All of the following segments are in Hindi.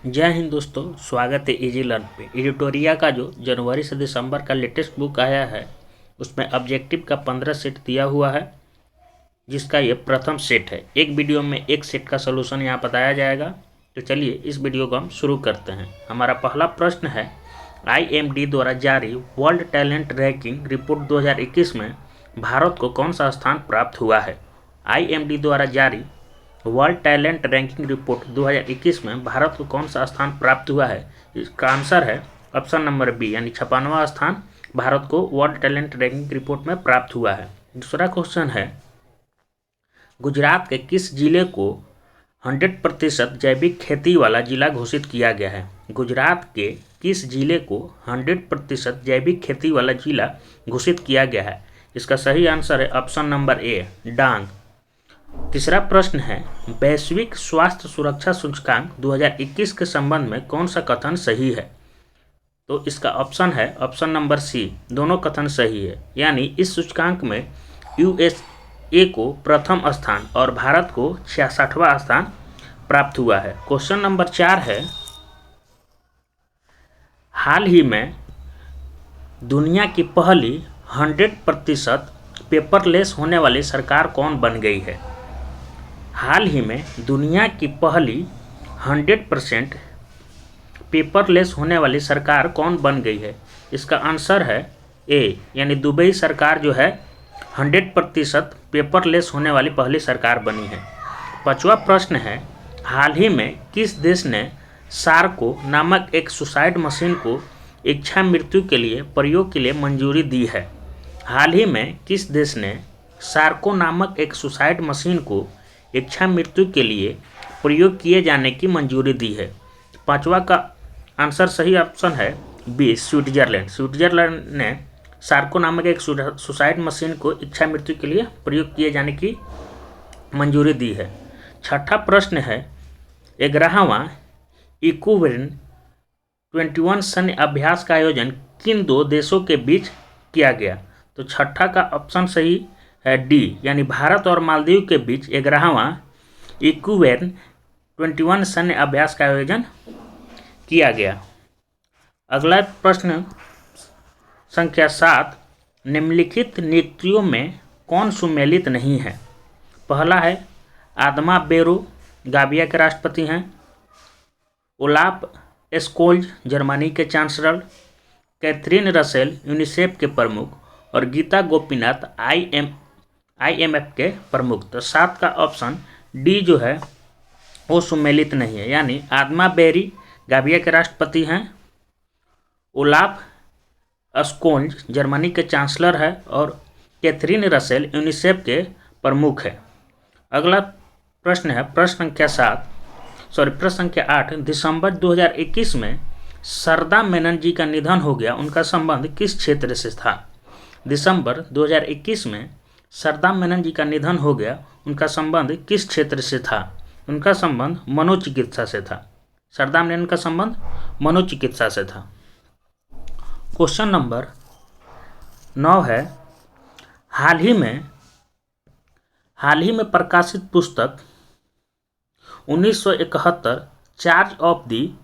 जय हिंद दोस्तों, स्वागत है इजी लर्न पे। एडिटोरिया का जो जनवरी से दिसंबर का लेटेस्ट बुक आया है उसमें ऑब्जेक्टिव का 15 सेट दिया हुआ है, जिसका ये प्रथम सेट है। एक वीडियो में एक सेट का सलूशन यहाँ बताया जाएगा। तो चलिए इस वीडियो को हम शुरू करते हैं। हमारा पहला प्रश्न है, IMD द्वारा जारी वर्ल्ड टैलेंट रैंकिंग रिपोर्ट 2021 में भारत को कौन सा स्थान प्राप्त हुआ है। IMD द्वारा जारी वर्ल्ड टैलेंट रैंकिंग रिपोर्ट 2021 में भारत को कौन सा स्थान प्राप्त हुआ है। इसका आंसर है ऑप्शन नंबर बी, यानी 56वां स्थान भारत को वर्ल्ड टैलेंट रैंकिंग रिपोर्ट में प्राप्त हुआ है। दूसरा क्वेश्चन है, गुजरात के किस जिले को 100% जैविक खेती वाला जिला घोषित किया गया है। गुजरात के किस जिले को 100% जैविक खेती वाला जिला घोषित किया गया है। इसका सही आंसर है ऑप्शन नंबर ए, डांग। तीसरा प्रश्न है, वैश्विक स्वास्थ्य सुरक्षा सूचकांक 2021 के संबंध में कौन सा कथन सही है। तो इसका ऑप्शन है ऑप्शन नंबर सी, दोनों कथन सही है। यानी इस सूचकांक में USA को प्रथम स्थान और भारत को 66वां स्थान प्राप्त हुआ है। क्वेश्चन नंबर 4 है, हाल ही में दुनिया की पहली 100% पेपरलेस होने वाली सरकार कौन बन गई है। हाल ही में दुनिया की पहली 100% पेपरलेस होने वाली सरकार कौन बन गई है। इसका आंसर है ए, यानी दुबई सरकार जो है 100% पेपरलेस होने वाली पहली सरकार बनी है। पांचवा प्रश्न है, हाल ही में किस देश ने सार्को नामक एक सुसाइड मशीन को इच्छा मृत्यु के लिए प्रयोग के लिए मंजूरी दी है। हाल ही में किस देश ने सार्को नामक एक सुसाइड मशीन को इच्छा मृत्यु के लिए प्रयोग किए जाने की मंजूरी दी है। पांचवा का आंसर सही ऑप्शन है बी, स्विट्जरलैंड। स्विट्जरलैंड ने सार्को नामक एक सुसाइड मशीन को इच्छा मृत्यु के लिए प्रयोग किए जाने की मंजूरी दी है। छठा प्रश्न है, 11वां इक्विवेलेंट 21 सैन्य अभ्यास का आयोजन किन दो देशों के बीच किया गया। तो छठा का ऑप्शन सही है डी, यानी भारत और मालदीव के बीच 11वां इक्विवेलेंट 21 सैन्य अभ्यास का आयोजन किया गया। अगला प्रश्न संख्या 7, निम्नलिखित नियुक्तियों में कौन सुमेलित नहीं है। पहला है, आदमा बेरो गाबिया के राष्ट्रपति हैं। ओलाफ स्कोल्ज जर्मनी के चांसलर। कैथरीन रसेल यूनिसेफ के प्रमुख। और गीता गोपीनाथ IMF के प्रमुख। तो 7 का ऑप्शन डी जो है वो सुमेलित नहीं है, यानी आदमा बेरी गाबिया के राष्ट्रपति हैं, ओलाफ स्कोल्ज जर्मनी के चांसलर है और कैथरीन रसेल यूनिसेफ के प्रमुख है। अगला प्रश्न है प्रश्न संख्या 8, दिसंबर 2021 में सरदा मेनन जी का निधन हो गया, उनका संबंध किस क्षेत्र से था। दिसंबर 2021 में सरदा मेनन जी का निधन हो गया, उनका संबंध किस क्षेत्र से था। उनका संबंध मनोचिकित्सा से था। सरदा मेनन का संबंध मनोचिकित्सा से था। क्वेश्चन नंबर 9 है, हाल ही में प्रकाशित पुस्तक 1971 charge of the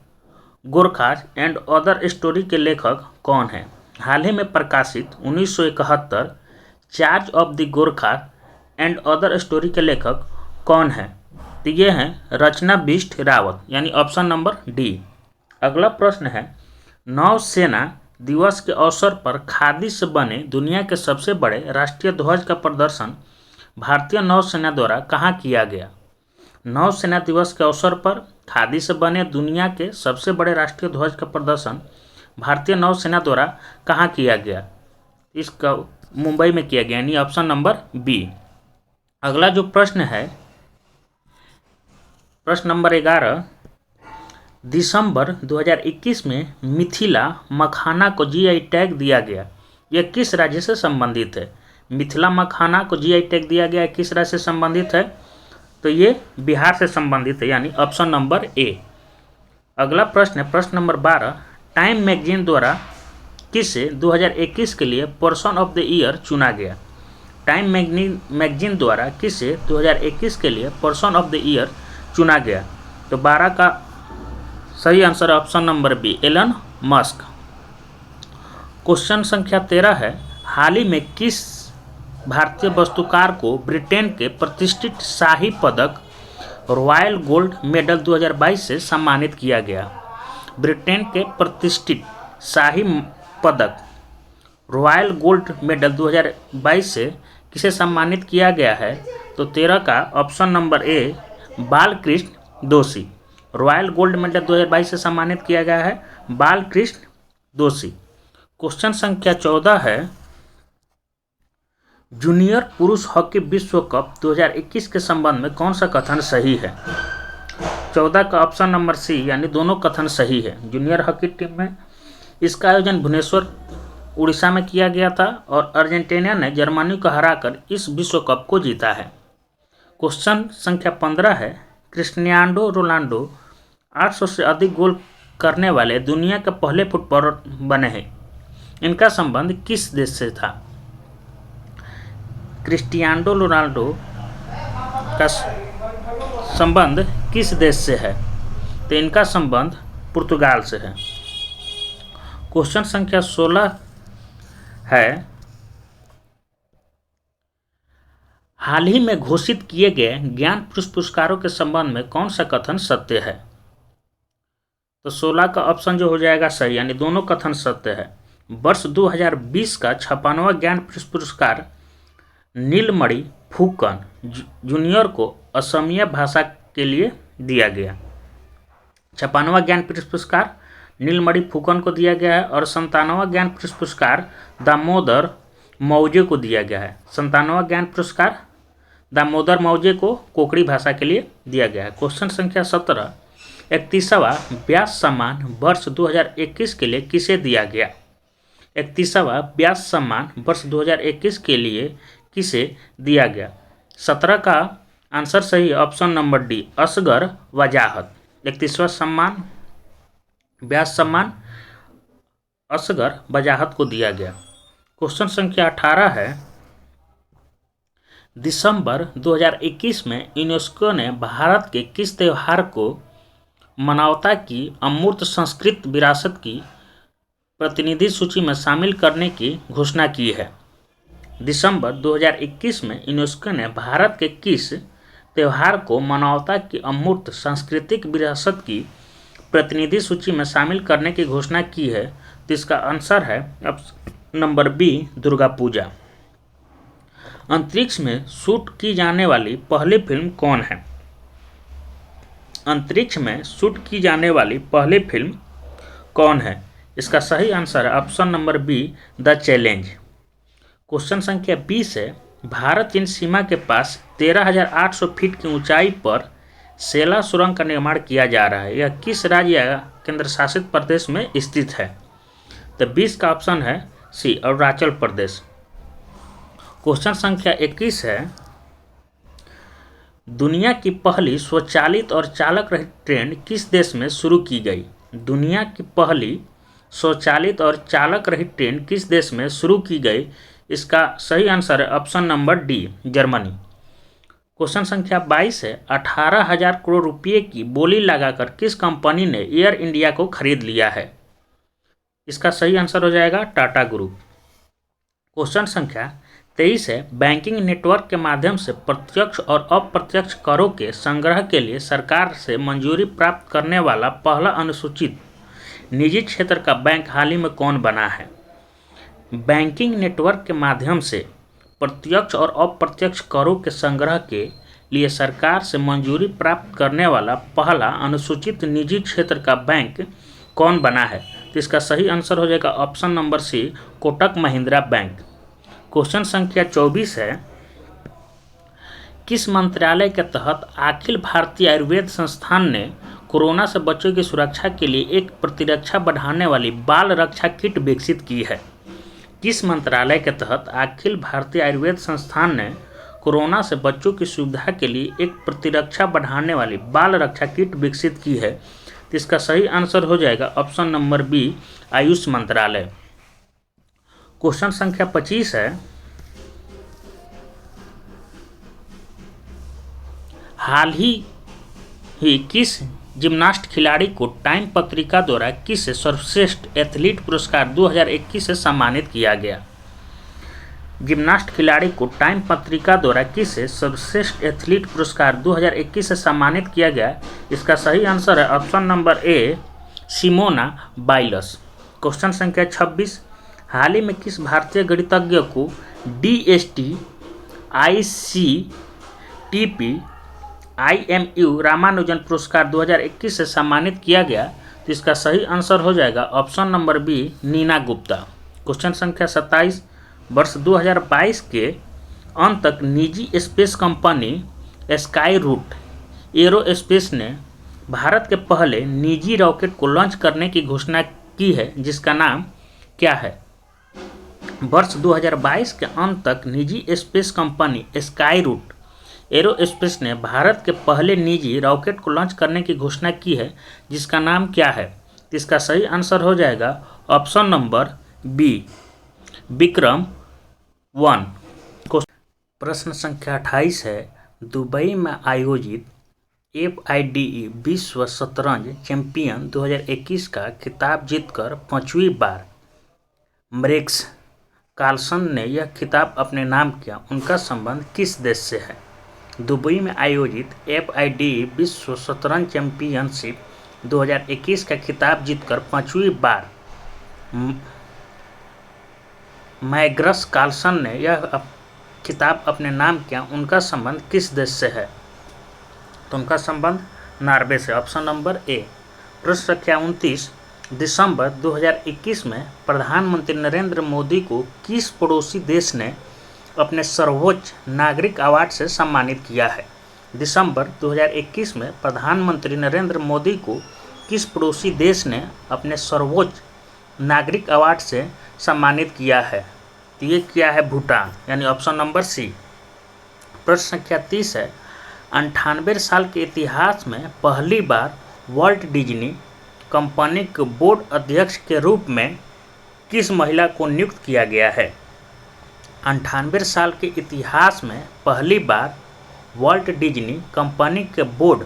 Gorkhas and other story के लेखक कौन है। हाल ही में प्रकाशित 1971 charge of the Gorkha and other story के लेखक कौन है। तो ये हैं रचना बिष्ट रावत, यानी ऑप्शन नंबर डी। अगला प्रश्न है, नौसेना दिवस के अवसर पर खादी से बने दुनिया के सबसे बड़े राष्ट्रीय ध्वज का प्रदर्शन भारतीय नौसेना द्वारा कहाँ किया गया। नौसेना दिवस के अवसर पर खादी से बने दुनिया के सबसे बड़े राष्ट्रीय ध्वज का प्रदर्शन भारतीय नौसेना द्वारा कहाँ किया गया। इसका मुंबई में किया गया, यानी ऑप्शन नंबर बी। अगला जो प्रश्न है प्रश्न नंबर 11, दिसंबर 2021 में मिथिला मखाना को GI टैग दिया गया, यह किस राज्य से संबंधित है। मिथिला मखाना को GI टैग दिया गया किस राज्य से संबंधित है। तो ये बिहार से संबंधित है, यानी ऑप्शन नंबर ए। अगला प्रश्न है प्रश्न नंबर 12, टाइम मैगजीन द्वारा किसे 2021 के लिए पर्सन ऑफ द ईयर चुना गया। टाइम मैगजीन द्वारा किसे 2021 के लिए पर्सन ऑफ द ईयर चुना गया। तो 12 का सही answer option number B, Elon Musk. Question संख्या 13 है, हाल ही में किस भारतीय वास्तुकार को ब्रिटेन के प्रतिष्ठित शाही पदक रॉयल गोल्ड मेडल 2022 से सम्मानित किया गया? ब्रिटेन के प्रतिष्ठित शाही पदक रॉयल गोल्ड मेडल 2022 से किसे सम्मानित किया गया है? तो 13 का ऑप्शन नंबर ए, बालकृष्ण दोषी। रॉयल गोल्ड मेडल 2022 से सम्मानित किया गया है बालकृष्ण दोषी। क्वेश्चन संख्या 14 है, जूनियर पुरुष हॉकी विश्व कप 2021 के संबंध में कौन सा कथन सही है? 14 का ऑप्शन नंबर सी, यानी दोनों कथन सही है। जूनियर हॉकी टीम में इसका आयोजन भुवनेश्वर उड़ीसा में किया गया था और अर्जेंटीना ने जर्मनी को हराकर इस विश्व कप को जीता है। क्वेश्चन संख्या 15 है, क्रिस्टियानो रोनाल्डो 800 से अधिक गोल करने वाले दुनिया के पहले फुटबॉलर बने हैं। इनका संबंध किस देश से था? क्रिस्टियानो रोनाल्डो का संबंध किस देश से है? तो इनका संबंध पुर्तगाल से है। क्वेश्चन संख्या 16 है, हाल ही में घोषित किए गए ज्ञान पुरस्कारों के संबंध में कौन सा कथन सत्य है? तो 16 का ऑप्शन जो हो जाएगा सही, यानी दोनों कथन सत्य है। वर्ष 2020 का 56वां ज्ञान पुरस्कार नीलमणि फुकन जूनियर को असमिया भाषा के लिए दिया गया। 56वां ज्ञान पुरस्कार नीलमणि फुकन को दिया गया है और 97वां ज्ञान पुरस्कार दामोदर मौजे को दिया गया है। 97वां ज्ञान पुरस्कार दामोदर मौजे को कोंकणी भाषा के लिए दिया गया है। क्वेश्चन संख्या 17, 31वां व्यास सम्मान वर्ष 2021 के लिए किसे दिया गया? 31वां व्यास सम्मान वर्ष 2021 के लिए किसे दिया गया? 17 का आंसर सही, ऑप्शन नंबर डी, असगर वजाहत। 31वां सम्मान व्यास सम्मान असगर वजाहत को दिया गया। क्वेश्चन संख्या 18 है, दिसंबर 2021 में यूनेस्को ने भारत के किस त्यौहार को मानवता की अमूर्त संस्कृत विरासत की प्रतिनिधि सूची में शामिल करने की घोषणा की है? दिसंबर 2021 में यूनेस्को ने भारत के किस त्यौहार को मानवता की अमूर्त सांस्कृतिक विरासत की प्रतिनिधि सूची में शामिल करने की घोषणा की है? तो इसका आंसर है नंबर बी, दुर्गा पूजा। अंतरिक्ष में शूट की जाने वाली पहली फिल्म कौन है? अंतरिक्ष में शूट की जाने वाली पहली फिल्म कौन है? इसका सही आंसर है option number B, the challenge. Question संख्या 20 है, भारत चीन सीमा के पास 13,800 फीट की ऊंचाई पर सेला सुरंग का निर्माण किया जा रहा है। यह किस राज्य या केंद्र शासित प्रदेश में स्थित है? तो 20 का ऑप्शन है सी, अरुणाचल प्रदेश। क्वेश्चन संख्या 21 है, दुनिया की पहली स्वचालित और चालक रहित ट्रेन किस देश में शुरू की गई? दुनिया की पहली स्वचालित और चालक रहित ट्रेन किस देश में शुरू की गई? इसका सही आंसर है option number D, Germany. Question संख्या 22 है, 18,000 करोड़ रुपये की बोली लगाकर किस कंपनी ने एयर इंडिया को खरीद लिया है? इसका सही आंसर हो जाएगा टाटा ग्रुप। क्वेश्चन संख्या 23 है, बैंकिंग नेटवर्क के माध्यम से प्रत्यक्ष और अप्रत्यक्ष करों के संग्रह के लिए सरकार से मंजूरी प्राप्त करने वाला पहला अनुसूचित निजी क्षेत्र का बैंक हाल ही में कौन बना है? बैंकिंग नेटवर्क के माध्यम से प्रत्यक्ष और अप्रत्यक्ष करों के संग्रह के लिए सरकार से मंजूरी प्राप्त करने वाला पहला अनुसूचित निजी क्षेत्र का बैंक कौन बना है? तो इसका सही आंसर हो जाएगा option number C, Kotak Mahindra bank. Question संख्या 24 है, किस मंत्रालय के तहत अखिल भारतीय आयुर्वेद संस्थान ने कोरोना से बच्चों की सुरक्षा के लिए एक प्रतिरक्षा बढ़ाने वाली बाल रक्षा किट विकसित की है? किस मंत्रालय के तहत अखिल भारतीय आयुर्वेद संस्थान ने कोरोना से बच्चों की सुविधा के लिए एक प्रतिरक्षा बढ़ाने वाली बाल रक्षा किट विकसित की है? तो इसका सही आंसर हो जाएगा ऑप्शन नंबर बी, आयुष मंत्रालय। क्वेश्चन संख्या 25 है, हाल ही किस जिम्नास्ट खिलाड़ी को टाइम पत्रिका द्वारा किस सर्वश्रेष्ठ एथलीट पुरस्कार 2021 से सम्मानित किया गया? जिम्नास्ट खिलाड़ी को टाइम पत्रिका द्वारा किस सर्वश्रेष्ठ एथलीट पुरस्कार 2021 से सम्मानित किया गया? इसका सही आंसर है ऑप्शन नंबर ए, सिमोना बाइल्स। क्वेश्चन संख्या 26, हाल ही में किस भारतीय गणितज्ञ को DST, ICTP, IMU रामानुजन पुरस्कार 2021 से सम्मानित किया गया? तो इसका सही आंसर हो जाएगा option number B, Neena Gupta. Question संख्या 27, वर्ष 2022 के अंत तक निजी space company sky root aerospace ने भारत के पहले निजी रॉकेट को लॉन्च करने की घोषणा की है, जिसका नाम क्या है? वर्ष 2022 के अंत तक निजी space company sky root aerospace ने भारत के पहले निजी रॉकेट को लॉन्च करने की घोषणा की है, जिसका नाम क्या है? इसका सही आंसर हो जाएगा ऑप्शन नंबर बी, विक्रम-1। प्रश्न संख्या 28 है, दुबई में आयोजित FIDE विश्व शतरंज चैंपियन 2021 का खिताब जीतकर 5वीं बार मैग्नस कार्लसन ने यह खिताब अपने नाम किया, उनका संबंध किस देश से है? दुबई में आयोजित FIDE विश्व शतरंज चैंपियनशिप 2021 का खिताब जीतकर 5वीं बार मैग्नस कार्लसन ने यह खिताब अपने नाम किया, उनका संबंध किस देश से है? तो उनका संबंध नॉर्वे से, ऑप्शन नंबर ए। प्रश्न संख्या 29, दिसंबर 2021 में प्रधानमंत्री नरेंद्र मोदी को किस पड़ोसी देश ने अपने सर्वोच्च नागरिक अवार्ड से सम्मानित किया है? दिसंबर 2021 में प्रधानमंत्री नरेंद्र मोदी को किस पड़ोसी देश ने अपने सर्वोच्च नागरिक अवार्ड से सम्मानित किया है? तो ये क्या है? भूटान, यानी ऑप्शन नंबर सी। प्रश्न संख्या 30 है, 98 साल के इतिहास में पहली बार वॉल्ट डिज्नी कंपनी के बोर्ड अध्यक्ष के रूप में किस महिला को नियुक्त किया गया है? 98 साल के इतिहास में पहली बार वॉल्ट डिज्नी कंपनी के बोर्ड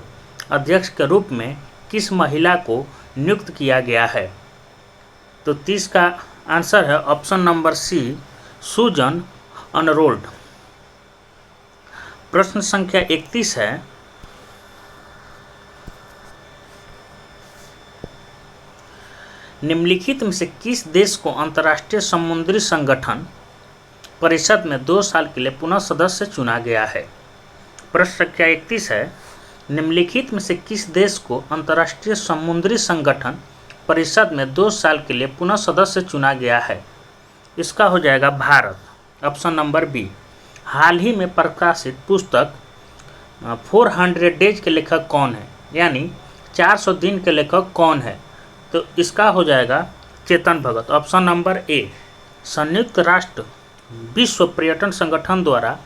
अध्यक्ष के रूप में किस महिला को नियुक्त किया गया है? तो 30 का आंसर है ऑप्शन नंबर सी, सुजन अनरोल्ड। प्रश्न संख्या 31 है, निम्नलिखित में से किस देश को अंतर्राष्ट्रीय समुद्री संगठन परिषद में 2 साल के लिए पुनः सदस्य चुना गया है? प्रश्न संख्या 31 है, निम्नलिखित में से किस देश को अंतर्राष्ट्रीय समुद्री संगठन परिषद में 2 साल के लिए पुनः सदस्य चुना गया है? इसका हो जाएगा भारत, ऑप्शन नंबर बी। हाल ही में प्रकाशित पुस्तक 400 डेज के लेखक कौन है, यानी 400 दिन के लेखक कौन है? तो इसका हो जाएगा चेतन भगत, ऑप्शन नंबर ए। संयुक्त राष्ट्र विश्व पर्यटन संगठन द्वारा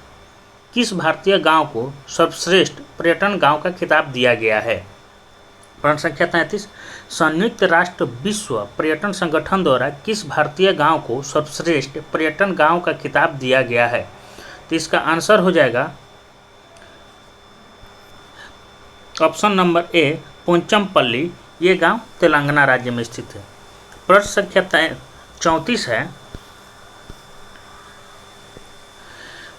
किस भारतीय गांव को सर्वश्रेष्ठ पर्यटन गांव का खिताब दिया गया है? प्रश्न संख्या 33, संयुक्त राष्ट्र विश्व पर्यटन संगठन द्वारा किस भारतीय गांव को सर्वश्रेष्ठ पर्यटन गांव का खिताब दिया गया है? तो इसका आंसर हो जाएगा ऑप्शन नंबर ए, पोंचमपल्ली। ये गांव तेलंगाना राज्य में स्थित है। प्रश्न संख्या 34 है,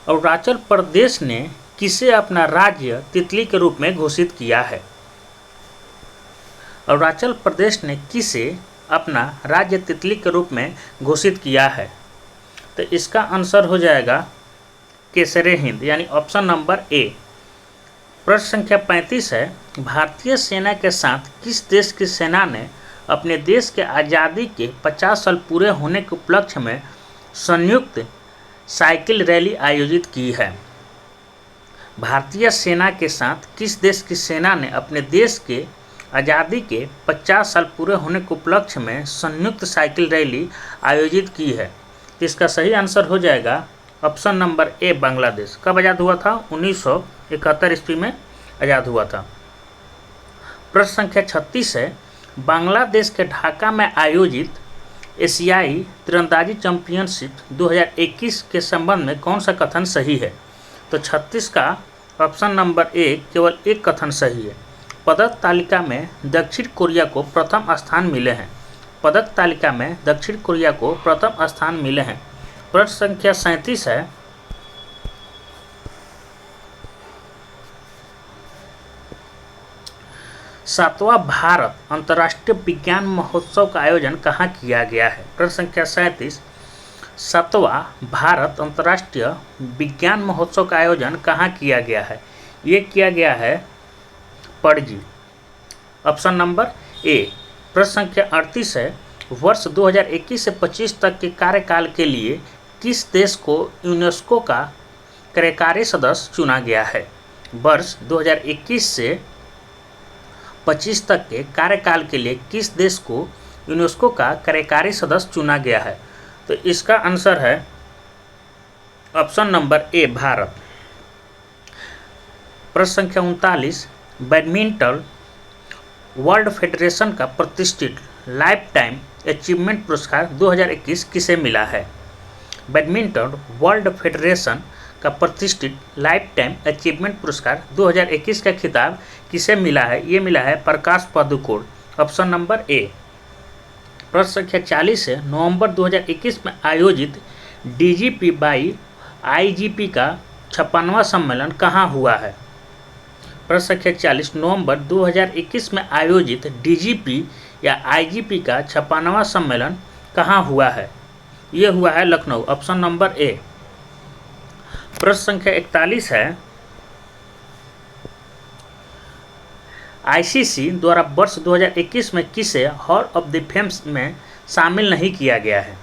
अरुणाचल प्रदेश ने किसे अपना राज्य तितली के रूप में घोषित किया है? अरुणाचल प्रदेश ने किसे अपना राज्य तितली के रूप में घोषित किया है? तो इसका आंसर हो जाएगा केसरे हिंद, यानी ऑप्शन नंबर ए। प्रश्न संख्या 35 है, भारतीय सेना के साथ किस देश की सेना ने अपने देश के आज़ादी के 50 साल पूरे होने के उपलक्ष्य में संयुक्त साइकिल रैली आयोजित की है? भारतीय सेना के साथ किस देश की सेना ने अपने देश के आज़ादी के 50 साल पूरे होने के उपलक्ष्य में संयुक्त साइकिल रैली आयोजित की है? तो इसका सही आंसर हो जाएगा ऑप्शन नंबर ए, बांग्लादेश। कब आज़ाद हुआ था? 1971 ईस्वी में आज़ाद हुआ था। प्रश्न संख्या 36 है, बांग्लादेश के ढाका में आयोजित एशियाई तीरंदाजी चैंपियनशिप 2021 के संबंध में कौन सा कथन सही है? तो 36 का ऑप्शन नंबर ए केवल एक कथन सही है। पदक तालिका में दक्षिण कोरिया को प्रथम स्थान मिले हैं? पदक तालिका में दक्षिण कोरिया को प्रथम स्थान मिले हैं। प्रश्न संख्या 37 है, सातवां भारत अंतर्राष्ट्रीय विज्ञान महोत्सव का आयोजन कहाँ किया गया है? प्रश्न संख्या 37, सातवां भारत अंतर्राष्ट्रीय विज्ञान महोत्सव का आयोजन कहाँ किया गया है? ये किया गया है पणजी। Option number A. प्रश्न संख्या 38 है, वर्ष 2021 से 25 तक के कार्यकाल के लिए किस देश को यूनेस्को का कार्यकारी सदस्य चुना गया है? वर्ष 2021 से 25 तक के कार्यकाल के लिए किस देश को यूनेस्को का कार्यकारी सदस्य चुना गया है? तो इसका आंसर है ऑप्शन नंबर ए, भारत। प्रश्न संख्या 39, बैडमिंटन वर्ल्ड फेडरेशन का प्रतिष्ठित लाइफ टाइम अचीवमेंट पुरस्कार 2021 किसे मिला है? बैडमिंटन वर्ल्ड फेडरेशन का प्रतिष्ठित लाइफ टाइम अचीवमेंट पुरस्कार 2021 का खिताब किसे मिला है? ये मिला है Prakash Padukone. Option number A. प्रश्न संख्या 40 है, नवंबर 2021 में आयोजित डीजीपी बाई आईजीपी का 56वां सम्मेलन कहाँ हुआ है? प्रश्न संख्या 40, नवंबर 2021 में आयोजित डीजीपी या आईजीपी का 56वां सम्मेलन कहाँ हुआ है? ये हुआ है लखनऊ। Option number A. प्रश्न संख्या 41 है, आईसीसी द्वारा वर्ष 2021 में किसे हॉल ऑफ द फेम में शामिल नहीं किया गया है?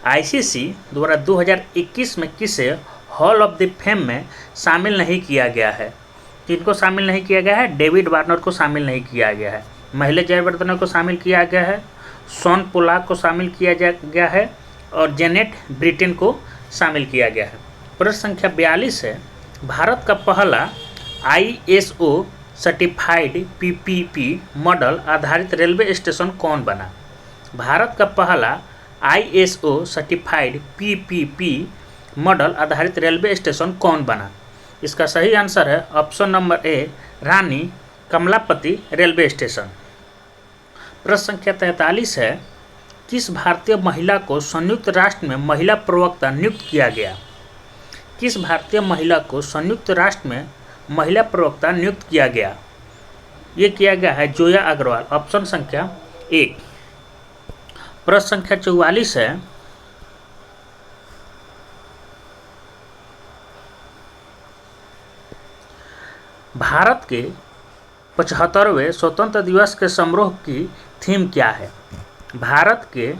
आईसीसी द्वारा 2021 में किसे हॉल ऑफ द फेम में शामिल नहीं किया गया है? किनको शामिल नहीं किया गया है? डेविड वार्नर को शामिल नहीं किया गया है, महिला जयवर्धने को शामिल किया गया है, शॉन पोलाक को शामिल किया गया है और जेनेट ब्रिटेन को शामिल किया गया है। प्रश्न संख्या 42 है, भारत का पहला ISO सर्टिफाइड PPP मॉडल आधारित रेलवे स्टेशन कौन बना? भारत का पहला ISO सर्टिफाइड PPP मॉडल आधारित रेलवे स्टेशन कौन बना? इसका सही आंसर है option number A, Rani Kamlapati railway station. प्रश्न संख्या 43 है, किस भारतीय महिला को संयुक्त राष्ट्र में महिला प्रवक्ता नियुक्त किया गया? किस भारतीय महिला को संयुक्त राष्ट्र में महिला प्रवक्ता नियुक्त किया गया? ये किया गया है जोया अग्रवाल। ऑप्शन संख्या 1। प्रश्न संख्या 44 है, भारत के 75वें स्वतंत्रता दिवस के समारोह की थीम क्या है? भारत के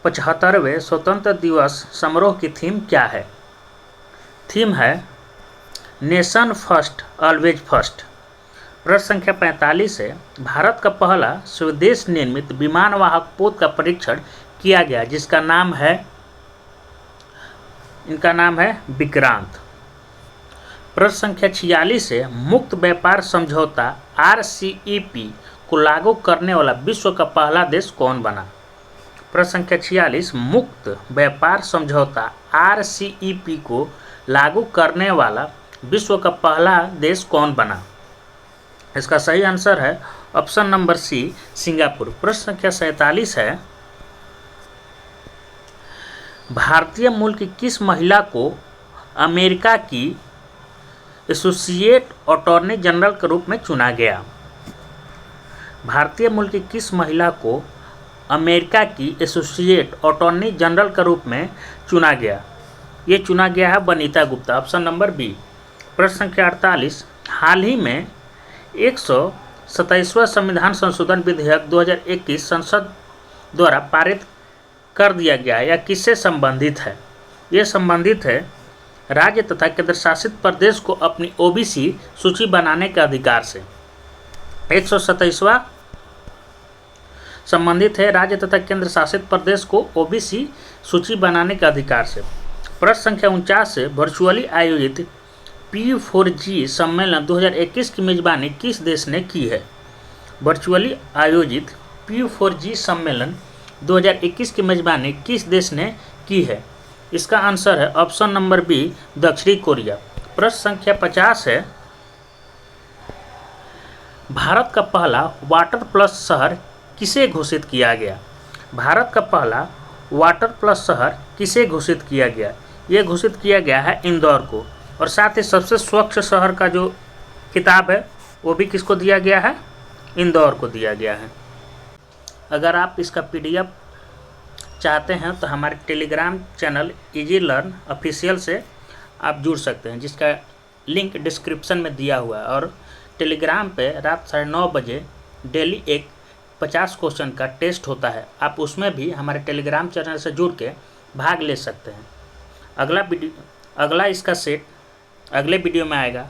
75वें स्वतंत्रता दिवस समारोह की थीम क्या है? थीम है नेशन फर्स्ट ऑलवेज फर्स्ट। प्रश्न संख्या 45 है, भारत का पहला स्वदेश निर्मित विमानवाहक पोत का परीक्षण किया गया जिसका नाम है, इनका नाम है विक्रांत। प्रश्न संख्या 46 है, मुक्त व्यापार समझौता RCEP को लागू करने वाला विश्व का पहला देश कौन बना? प्रश्न संख्या 46, मुक्त व्यापार समझौता RCEP को लागू करने वाला विश्व का पहला देश कौन बना? इसका सही आंसर है ऑप्शन नंबर सी, सिंगापुर। प्रश्न संख्या 47 है, भारतीय मूल की किस महिला को अमेरिका की एसोसिएट अटॉर्नी जनरल के रूप में चुना गया? भारतीय मूल की किस महिला को अमेरिका की एसोसिएट अटॉर्नी जनरल के रूप में चुना गया? ये चुना गया है Vanita Gupta. Option number B. प्रश्न संख्या 48, हाल ही में 127वां संविधान संशोधन विधेयक 2021 संसद द्वारा पारित कर दिया गया या किससे संबंधित है? ये संबंधित है राज्य तथा केंद्र शासित प्रदेश को अपनी OBC सूची बनाने के अधिकार से। 127वां संबंधित है राज्य तथा केंद्र शासित प्रदेश को OBC सूची बनाने के अधिकार से। प्रश्न संख्या 49 से, वर्चुअली आयोजित P4G सम्मेलन 2021 की मेजबानी किस देश ने की है? वर्चुअली आयोजित P4G सम्मेलन 2021 की मेजबानी किस देश ने की है? इसका आंसर है ऑप्शन नंबर बी, दक्षिणी कोरिया। प्रश्न संख्या 50 है, भारत का पहला वाटर प्लस शहर किसे घोषित किया गया? भारत का पहला वाटर प्लस शहर किसे घोषित किया गया? ये घोषित किया गया है इंदौर को। और साथ ही सबसे स्वच्छ शहर का जो किताब है वो भी किसको दिया गया है? इंदौर को दिया गया है। अगर आप इसका PDF चाहते हैं तो हमारे Telegram channel easy learn official से आप जुड़ सकते हैं, जिसका लिंक डिस्क्रिप्शन में दिया हुआ है। और टेलीग्राम पे रात 9:30 बजे डेली एक 50 क्वेश्चन का टेस्ट होता है, आप उसमें भी हमारे टेलीग्राम चैनल से जुड़ के भाग ले सकते हैं। अगला इसका सेट अगले वीडियो में आएगा।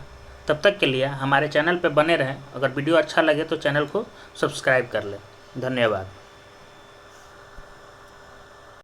तब तक के लिए हमारे चैनल पे बने रहें। अगर वीडियो अच्छा लगे तो चैनल को सब्सक्राइब कर लें। धन्यवाद।